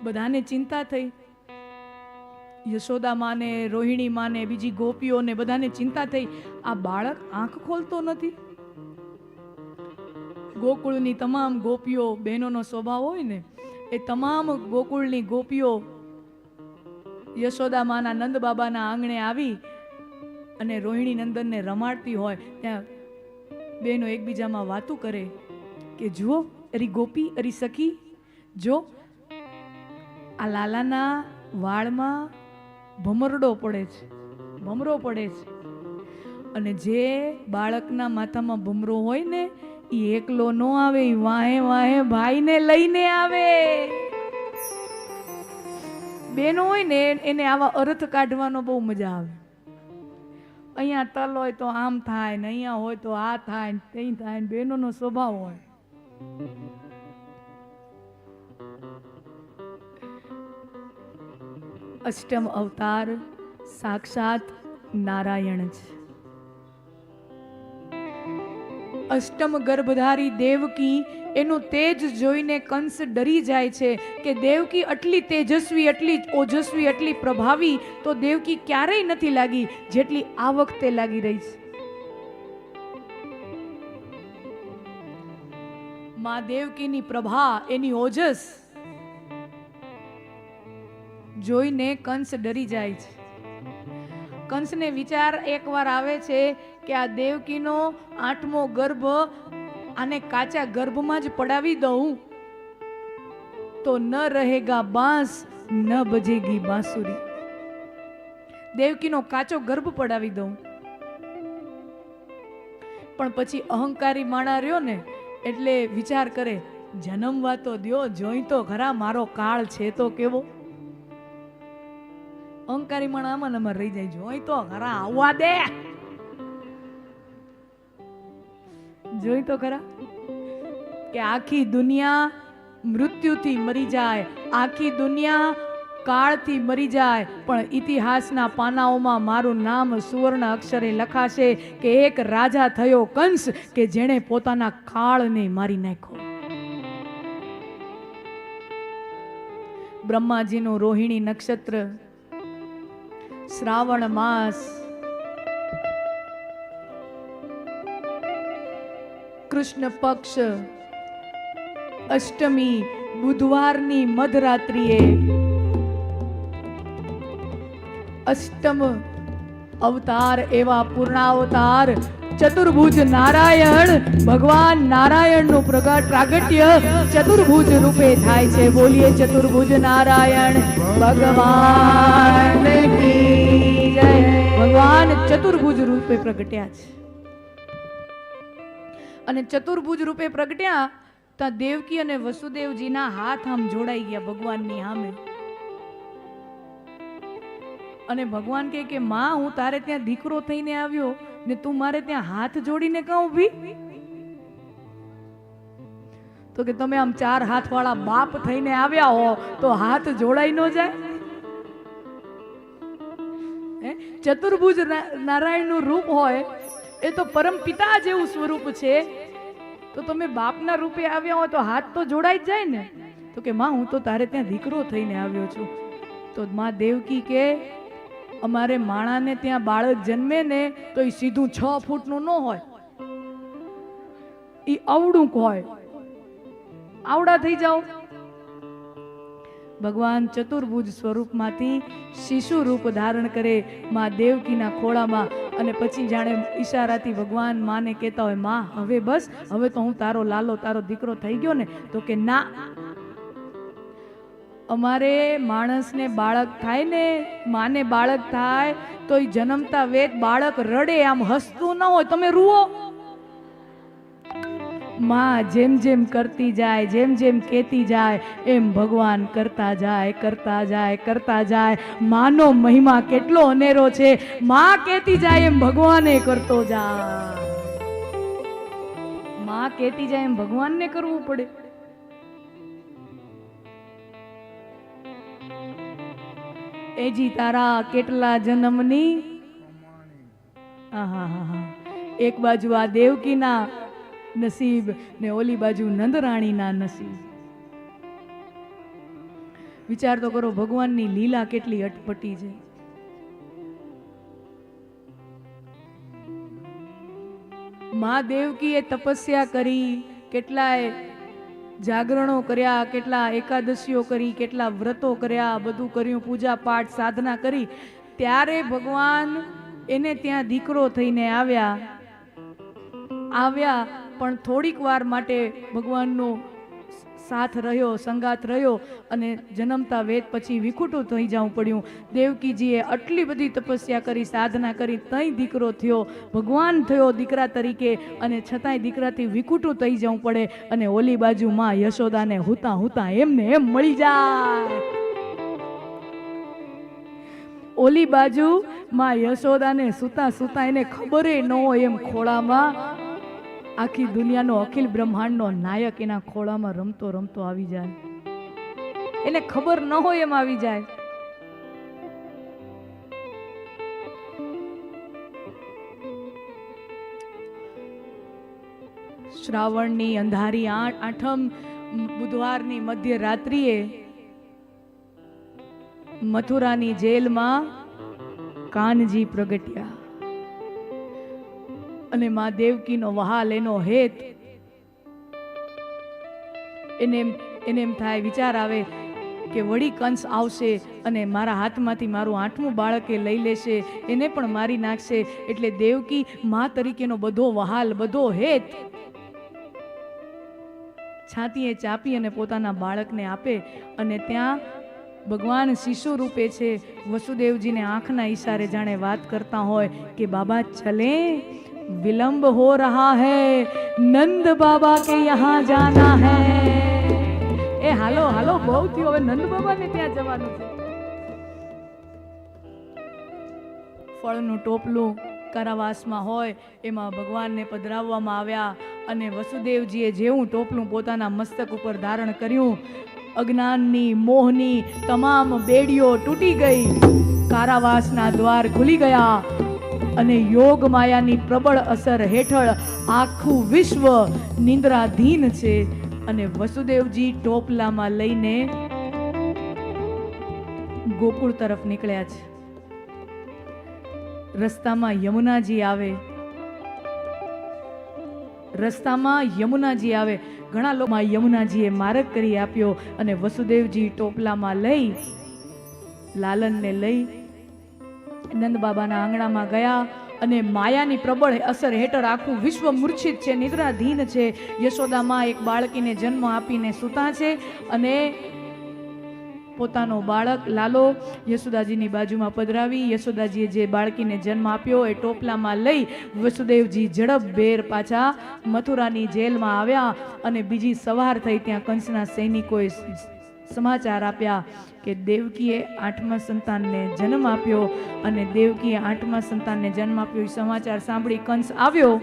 બધાને ચિંતા થઈ, યશોદા માને, રોહિણી માને, બીજી ગોપીઓને બધાને ચિંતા થઈ, આ બાળક આંખ ખોલતો નથી. ગોકુળની તમામ ગોપીઓ, બહેનોનો સ્વભાવ હોય ને, એ તમામ ગોકુળની ગોપીઓ યશોદા માના, નંદ બાબાના આંગણે આવી અને રોહિણી નંદનને રમાડતી હોય ત્યાં બહેનો એકબીજામાં વાતું કરે કે જુઓ, અરી ગોપી, અરી સખી, જો આ લાલાના વાળમાં ભમરડો પડે છે, ભમરો પડે છે. અને જે બાળકના માથામાં ભમરો હોય ને, એ એકલો નો આવે, એ વાહે વાહે ભાઈને લઈને આવે. બેનો હોય ને એને આવા અર્થ કાઢવાનો બહુ મજા આવે. અહીંયા તલ હોય તો આમ થાય ને, અહીંયા હોય તો આ થાય ને, તે થાય ને, બેનોનો સ્વભાવ હોય. અષ્ટમ અવતાર સાક્ષાત નારાયણ છે. અષ્ટમ ગર્ભધારી દેવકી એનું તેજ જોઈને કંસ ડરી જાય છે કે દેવકી આટલી તેજસ્વી, આટલી ઓજસ્વી, આટલી પ્રભાવી તો દેવકી ક્યારેય નથી લાગી જેટલી આ વખતે લાગી રહી છે. માં દેવકીની પ્રભા, એની ઓજસ જોઈને કંસ ડરી જાય છે. કંસને વિચાર એકવાર આવે છે કે આ દેવકીનો 8મો ગર્ભ આને કાચા ગર્ભમાં જ પડાવી દઉં તો ન રહેગા બાંસ ન બજેગી બાંસુરી. દેવકીનો કાચો ગર્ભ પડાવી દઉં. પણ પછી અહંકારી માણા રહ્યો ને એટલે વિચાર કરે, જન્મવા તો દ્યો, જોઈ તો ખરા મારો કાળ છે તો કેવો. અહંકારી માણા આમાં નંબર રહી જાય, જોઈ તો ખરા આવવા દે, જોઈ તો ખરા કે આખી દુનિયા મૃત્યુથી મરી જાય, આખી દુનિયા કાળથી મરી જાય, પણ ઇતિહાસના પાનાઓમાં મારું નામ સુવર્ણ અક્ષરે લખાશે કે એક રાજા થયો કંસ કે જેણે પોતાના કાળને મારી નાખ્યો. બ્રહ્માજીનું રોહિણી નક્ષત્ર, શ્રાવણ માસ, કૃષ્ણ પક્ષ, અષ્ટમી, બુધવારની મધરાત્રિએ અષ્ટમ અવતાર એવા પૂર્ણાવતાર ચતુર્ભુજ નારાયણ, ભગવાન નારાયણનું પ્રાગટ્ય ચતુર્ભુજ રૂપે થાય છે. બોલીએ ચતુર્ભુજ નારાયણ ભગવાન કી જય. ભગવાન ચતુર્ભુજ રૂપે પ્રગટ્યા છે અને ચતુર્ભુજ રૂપે પ્રગટ્યા ત્યાં દેવકી અને વસુદેવજીના હાથ આમ જોડાઈ ગયા ભગવાનની સામે. અને ભગવાન કહે કે માં, હું તારે ત્યાં દીકરો થઈને આવ્યો ને તું મારે ત્યાં હાથ જોડીને કાં ઊભી? તો કે તમે આમ 4 હાથ વાળા બાપ થઈને આવ્યા હો તો હાથ જોડાઈ ન જાય? ચતુર્ભુજ નારાયણનું રૂપ હોય એ તો પરમ પિતા જેવું સ્વરૂપ છે, તો તમે બાપના રૂપે આવ્યા હોય તો હાથ તો જોડાઈ જ જાય ને. તો કે માં, હું તો તારે ત્યાં દીકરો થઈને આવ્યો છું. તો માં દેવકી કે અમારે માણાને ત્યાં બાળક જન્મે ને તો એ સીધું 6 ફૂટનું ન હોય, એ અવડું હોય, આવડા થઈ જાઓ. ભગવાન ચતુર્ભુજ સ્વરૂપમાંથી શિશુ રૂપ ધારણ કરે માં દેવકીના ખોળામાં, અને પછી જાણે ઈશારાથી ભગવાન માને કહેતા હોય, માં હવે બસ, હવે તો હું તારો લાલો, તારો દીકરો થઈ ગયો ને. તો કે ના, અમારે માણસને બાળક થાય ને, માને બાળક થાય તો એ જન્મતા વેત બાળક રડે, આમ હસતું ન હોય. તમે રૂઓ, માં જેમ જેમ કરતી જાય, જેમ જેમ કહેતી જાય એમ ભગવાન કરતા જાય, કરતા જાય, કરતા જાય. માનો મહિમા કેટલો અનેરો છે. માં કહેતી જાય એમ ભગવાને કરતો જાય, માં કહેતી જાય એમ ભગવાનને કરવું પડે. એજી તારા કેટલા જન્મની, એક બાજુ આ દેવકીના નસીબ ને ઓલી બાજુ નંદરાણીના નસીબ. વિચાર તો કરો, ભગવાનની લીલા કેટલી અટપટી છે. માં દેવકીએ તપસ્યા કરી, કેટલાય જાગરણો કર્યા, કેટલા એકાદશીઓ કરી, કેટલા વ્રતો કર્યા, બધું કર્યું, પૂજા પાઠ સાધના કરી, ત્યારે ભગવાન એને ત્યાં દીકરો થઈને આવ્યા. પણ થોડીક વાર માટે ભગવાનનો સાથ રહ્યો, સંગાત રહ્યો, અને જન્મતા વેદ પછી વિખૂટું થઈ જવું પડ્યું. દેવકીજીએ આટલી બધી તપસ્યા કરી, સાધના કરી, તઈ દીકરો થયો, ભગવાન થયો દીકરા તરીકે, અને છતાંય દીકરાથી વિખૂટું થઈ જવું પડે. અને ઓલી બાજુ માં યશોદાને હુતા હુતા એમને એમ મળી જાય. ઓલી બાજુ માં યશોદાને સુતા સુતા એને ખબર ન હોય એમ ખોળામાં આખી દુનિયાનો, અખિલ બ્રહ્માંડનો નાયક એના ખોળામાં રમતો રમતો આવી જાય. એને ખબર ન હોય એમ આવી જાય. શ્રાવણની અંધારી આઠમ બુધવારની મધ્યરાત્રિએ મથુરાની જેલમાં કાનજી પ્રગટ્યા અને માં દેવકીનો વહાલ એનો હેત એને એમ થાય, વિચાર આવે કે વળી કંસ આવશે અને મારા હાથમાંથી મારું 8મું બાળકે લઈ લેશે, એને પણ મારી નાખશે. એટલે દેવકી માં તરીકેનો બધો વહાલ, બધો હેત છાતીએ ચાપી અને પોતાના બાળકને આપે. અને ત્યાં ભગવાન શિશુ રૂપે છે, વસુદેવજીને આંખના ઈશારે જાણે વાત કરતા હોય કે બાબા ચલે, વિલંબ હો રહા હૈ, નંદ બાબા કે યહાં જાના હૈ. એ હાલો હાલો, બહુ થયું, હવે નંદ બાબાને ત્યાં જવાનું છે. ફળનું ટોપલું કારાવાસમાં હોય એમાં ભગવાનને પધરાવવામાં આવ્યા અને વસુદેવજીએ જેવું ટોપલું પોતાના મસ્તક ઉપર ધારણ કર્યું, અજ્ઞાનની મોહની તમામ બેડીઓ તૂટી ગઈ, કારાવાસના દ્વાર ખુલી ગયા અને યોગ માયાની પ્રબળ અસર હેઠળ આખું વિશ્વ નિંદ્રાધીન છે. અને વસુદેવજી ટોપલામાં લઈને ગોકુળ તરફ નીકળ્યા છે. રસ્તામાં યમુનાજી આવે, ઘણા લોકો યમુનાજીએ માર્ગ કરી આપ્યો અને વસુદેવજી ટોપલામાં લઈ લાલનને લઈ નંદ બાબાના આંગણામાં ગયા અને માયાની પ્રબળ અસર હેઠળ આખું વિશ્વ મૂર્છિત છે, નિદ્રાધીન છે. યશોદામાં એક બાળકીને જન્મ આપીને સૂતા છે અને પોતાનો બાળક લાલો યશોદાજીની બાજુમાં પધરાવી, યશોદાજીએ જે બાળકીને જન્મ આપ્યો એ ટોપલામાં લઈ વસુદેવજી ઝડપભેર પાછા મથુરાની જેલમાં આવ્યા. અને બીજી સવાર થઈ ત્યાં કંસના સૈનિકોએ સમાચાર આપ્યા કે દેવકીએ 8મા સંતાનને જન્મ આપ્યો. અને દેવકીએ 8મા સંતાનને જન્મ આપ્યો એ સમાચાર સાંભળી કંસ આવ્યો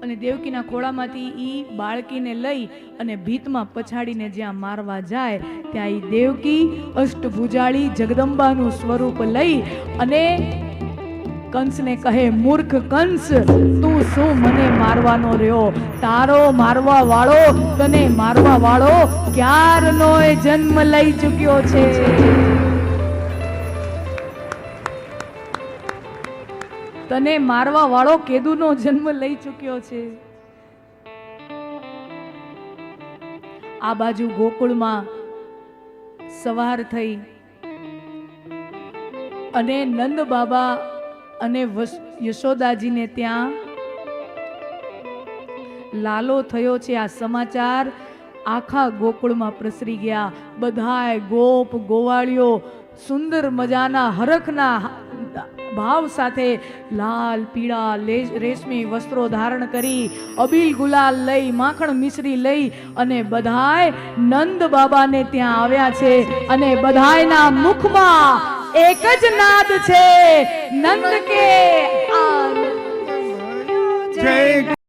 અને દેવકીના ખોળામાંથી ઈ બાળકીને લઈ અને ભીતમાં પછાડીને જ્યાં મારવા જાય ત્યાં ઈ દેવકી અષ્ટભુજાળી જગદંબાનું સ્વરૂપ લઈ અને કંસને કહે, મૂર્ખ કંસ, તું શું મને મારવાનો રહ્યો? તારો મારવા વાળો, તને મારવા વાળો ક્યારનો જન્મ લઈ ચૂક્યો છે. તને મારવા વાળો કેદુનો જન્મ લઈ ચૂક્યો છે. આ બાજુ ગોકુળમાં સવાર થઈ અને નંદ બાબા અને યશોદાજીને ત્યાં લાલો થયો છે આ સમાચાર આખા ગોકુળમાં પ્રસરી ગયા. બધાય ગોપ ગોવાળીઓ સુંદર મજાના હરખના ભાવ સાથે લાલ પીળા રેશમી વસ્ત્રો ધારણ કરી, અબીલ ગુલાલ લઈ, માખણ મિશ્રી લઈ અને બધાય નંદ બાબાને ત્યાં આવ્યા છે. અને બધાયના મુખમાં એક જ નાદ છે, નંદ કે જય.